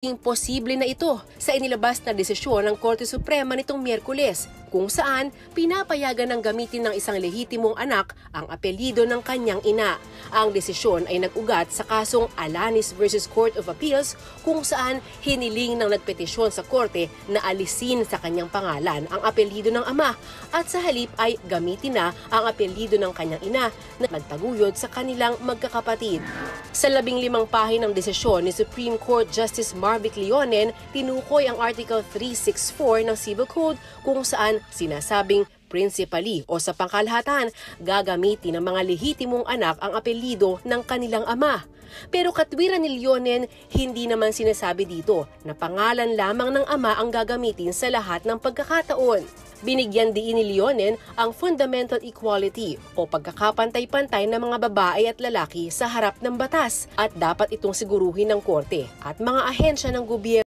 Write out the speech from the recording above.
Imposible na ito sa inilabas na desisyon ng Korte Suprema nitong Miyerkules, kung saan pinapayagan ng gamitin ng isang lehitimong anak ang apelyido ng kanyang ina. Ang desisyon ay nag-ugat sa kasong Alanis versus Court of Appeals, kung saan hiniling ng nagpetisyon sa korte na alisin sa kanyang pangalan ang apelyido ng ama at sa halip ay gamitin na ang apelyido ng kanyang ina na nagtaguyod sa kanilang magkakapatid. Sa 15 pahinang desisyon ni Supreme Court Justice Marvick Leonen, tinukoy ang Article 364 ng Civil Code kung saan sinasabing principally o sa pangkalahatan gagamitin ng mga lehitimong anak ang apelyido ng kanilang ama. Pero katwiran ni Leonen, hindi naman sinasabi dito na pangalan lamang ng ama ang gagamitin sa lahat ng pagkakataon. Binigyan diin ni Leonen ang fundamental equality o pagkakapantay-pantay ng mga babae at lalaki sa harap ng batas at dapat itong siguruhin ng korte at mga ahensya ng gobyerno.